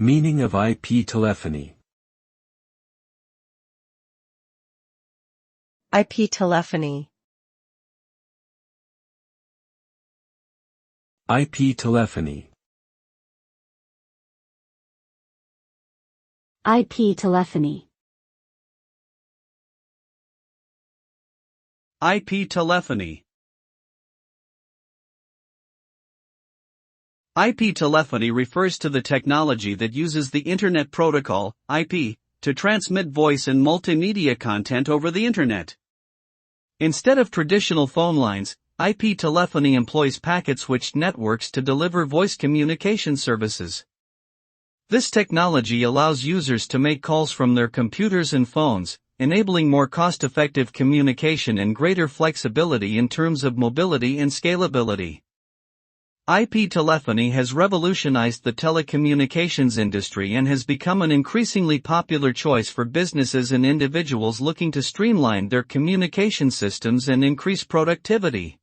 Meaning of IP telephony. IP telephony. IP telephony. IP telephony. IP telephony. IP telephony refers to the technology that uses the Internet Protocol, IP, to transmit voice and multimedia content over the Internet. Instead of traditional phone lines, IP telephony employs packet-switched networks to deliver voice communication services. This technology allows users to make calls from their computers and phones, enabling more cost-effective communication and greater flexibility in terms of mobility and scalability. IP telephony has revolutionized the telecommunications industry and has become an increasingly popular choice for businesses and individuals looking to streamline their communication systems and increase productivity.